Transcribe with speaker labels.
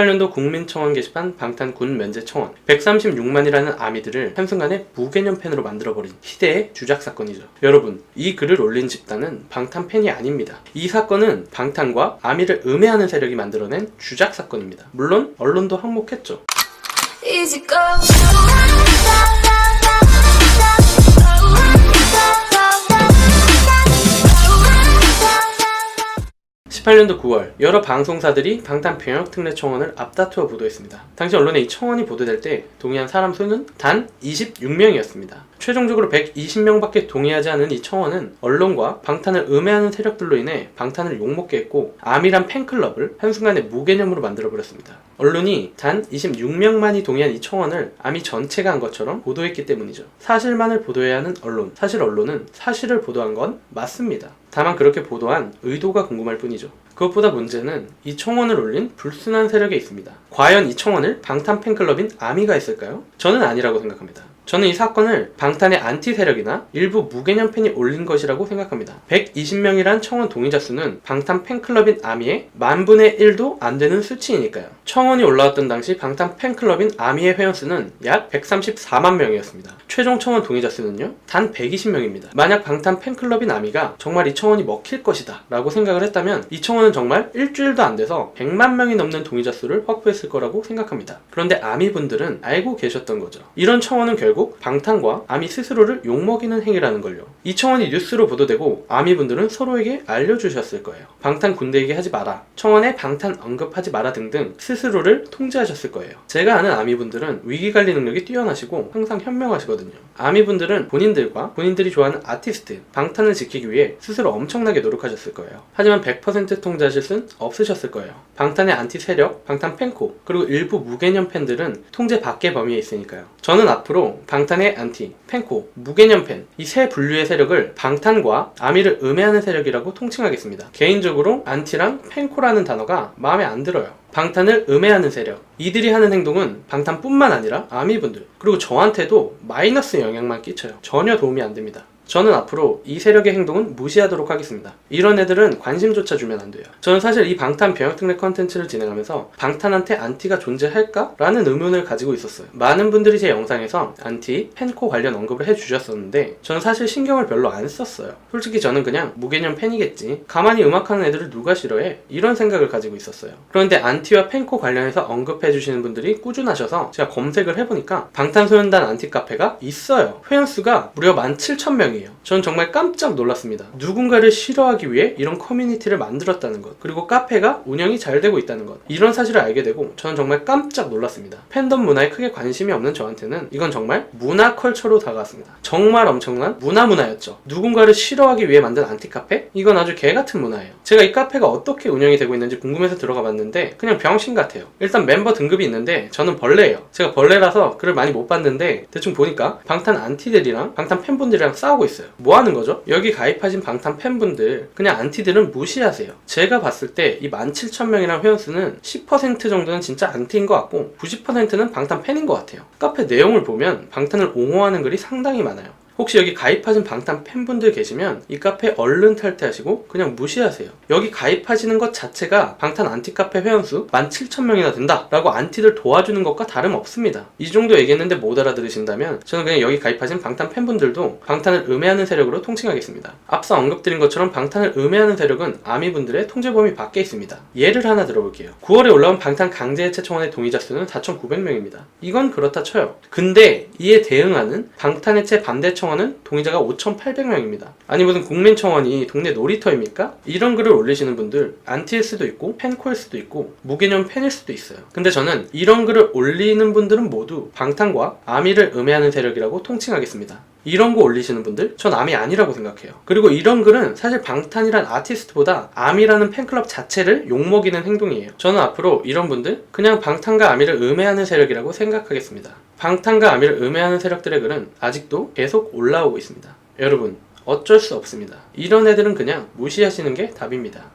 Speaker 1: 18년도 국민청원 게시판 방탄군 면제 청원 136만이라는 아미들을 한순간에 무개념 팬으로 만들어버린 희대의 주작 사건이죠. 여러분, 이 글을 올린 집단은 방탄 팬이 아닙니다. 이 사건은 방탄과 아미를 음해하는 세력이 만들어낸 주작 사건입니다. 물론 언론도 항목했죠. 18년도 9월 여러 방송사들이 방탄 병역특례 청원을 앞다투어 보도했습니다. 당시 언론에 이 청원이 보도될 때 동의한 사람 수는 단 26명이었습니다. 최종적으로 120명밖에 동의하지 않은 이 청원은 언론과 방탄을 음해하는 세력들로 인해 방탄을 욕먹게 했고 아미란 팬클럽을 한순간에 무개념으로 만들어버렸습니다. 언론이 단 26명만이 동의한 이 청원을 아미 전체가 한 것처럼 보도했기 때문이죠. 사실만을 보도해야 하는 언론, 사실 언론은 사실을 보도한 건 맞습니다. 다만 그렇게 보도한 의도가 궁금할 뿐이죠. 그것보다 문제는 이 청원을 올린 불순한 세력에 있습니다. 과연 이 청원을 방탄 팬클럽인 아미가 했을까요? 저는 아니라고 생각합니다. 저는 이 사건을 방탄의 안티 세력이나 일부 무개념 팬이 올린 것이라고 생각합니다. 120명이란 청원 동의자 수는 방탄 팬클럽인 아미의 10,000분의 1도 안 되는 수치이니까요. 청원이 올라왔던 당시 방탄 팬클럽인 아미의 회원수는 약 134만 명이었습니다. 최종 청원 동의자 수는요, 단 120명입니다. 만약 방탄 팬클럽인 아미가 정말 이 청원이 먹힐 것이다 라고 생각을 했다면 이 청원은 정말 일주일도 안 돼서 100만 명이 넘는 동의자 수를 확보했을 거라고 생각합니다. 그런데 아미분들은 알고 계셨던 거죠. 이런 청원은 결국 방탄과 아미 스스로를 욕먹이는 행위라는 걸요. 이 청원이 뉴스로 보도되고 아미분들은 서로에게 알려주셨을 거예요. 방탄 군대 얘기하지 마라, 청원에 방탄 언급하지 마라 등등 스스로를 통제하셨을 거예요. 제가 아는 아미분들은 위기관리 능력이 뛰어나시고 항상 현명하시거든요. 아미분들은 본인들과 본인들이 좋아하는 아티스트, 방탄을 지키기 위해 스스로 엄청나게 노력하셨을 거예요. 하지만 100% 통제하실 순 없으셨을 거예요. 방탄의 안티 세력, 방탄 팬코, 그리고 일부 무개념 팬들은 통제 밖의 범위에 있으니까요. 저는 앞으로 방탄의 안티, 팬코, 무개념 팬, 이 세 분류의 세력을 방탄과 아미를 음해하는 세력이라고 통칭하겠습니다. 개인적으로 안티랑 팬코라는 단어가 마음에 안 들어요. 방탄을 음해하는 세력, 이들이 하는 행동은 방탄뿐만 아니라 아미분들, 그리고 저한테도 마이너스 영향만 끼쳐요. 전혀 도움이 안 됩니다. 저는 앞으로 이 세력의 행동은 무시하도록 하겠습니다. 이런 애들은 관심조차 주면 안 돼요. 저는 사실 이 방탄 병역특례 컨텐츠를 진행하면서 방탄한테 안티가 존재할까? 라는 의문을 가지고 있었어요. 많은 분들이 제 영상에서 안티, 팬코 관련 언급을 해주셨었는데 저는 사실 신경을 별로 안 썼어요. 솔직히 저는 그냥 무개념 팬이겠지, 가만히 음악하는 애들을 누가 싫어해? 이런 생각을 가지고 있었어요. 그런데 안티와 팬코 관련해서 언급해주시는 분들이 꾸준하셔서 제가 검색을 해보니까 방탄소년단 안티 카페가 있어요. 회원수가 무려 17,000명이에요. 전 정말 깜짝 놀랐습니다. 누군가를 싫어하기 위해 이런 커뮤니티를 만들었다는 것, 그리고 카페가 운영이 잘 되고 있다는 것, 이런 사실을 알게 되고 저는 정말 깜짝 놀랐습니다. 팬덤 문화에 크게 관심이 없는 저한테는 이건 정말 문화 컬처로 다가왔습니다. 정말 엄청난 문화였죠. 누군가를 싫어하기 위해 만든 안티카페? 이건 아주 개같은 문화예요. 제가 이 카페가 어떻게 운영이 되고 있는지 궁금해서 들어가 봤는데 그냥 병신 같아요. 일단 멤버 등급이 있는데 저는 벌레예요. 제가 벌레라서 글을 많이 못 봤는데 대충 보니까 방탄 안티들이랑 방탄 팬분들이랑 싸우고 있어요. 뭐 하는 거죠? 여기 가입하신 방탄 팬분들, 그냥 안티들은 무시하세요. 제가 봤을 때 이 17,000명이란 회원수는 10% 정도는 진짜 안티인 것 같고 90%는 방탄 팬인 것 같아요. 카페 내용을 보면 방탄을 옹호하는 글이 상당히 많아요. 혹시 여기 가입하신 방탄 팬분들 계시면 이 카페 얼른 탈퇴하시고 그냥 무시하세요. 여기 가입하시는 것 자체가 방탄 안티카페 회원수 17,000명이나 된다 라고 안티들 도와주는 것과 다름없습니다. 이 정도 얘기했는데 못 알아들으신다면 저는 그냥 여기 가입하신 방탄 팬분들도 방탄을 음해하는 세력으로 통칭하겠습니다. 앞서 언급드린 것처럼 방탄을 음해하는 세력은 아미분들의 통제 범위 밖에 있습니다. 예를 하나 들어볼게요. 9월에 올라온 방탄 강제해체 청원의 동의자 수는 4,900명입니다. 이건 그렇다 쳐요. 근데 이에 대응하는 방탄해체 반대 청원은 동의자가 5,800명입니다. 아니 무슨 국민청원이 동네 놀이터입니까? 이런 글을 올리시는 분들 안티일 수도 있고 팬코일 수도 있고 무개념 팬일 수도 있어요. 근데 저는 이런 글을 올리는 분들은 모두 방탄과 아미를 음해하는 세력이라고 통칭하겠습니다. 이런 거 올리시는 분들 전 아미 아니라고 생각해요. 그리고 이런 글은 사실 방탄이란 아티스트보다 아미라는 팬클럽 자체를 욕먹이는 행동이에요. 저는 앞으로 이런 분들 그냥 방탄과 아미를 음해하는 세력이라고 생각하겠습니다. 방탄과 아미를 음해하는 세력들의 글은 아직도 계속 올라오고 있습니다. 여러분, 어쩔 수 없습니다. 이런 애들은 그냥 무시하시는 게 답입니다.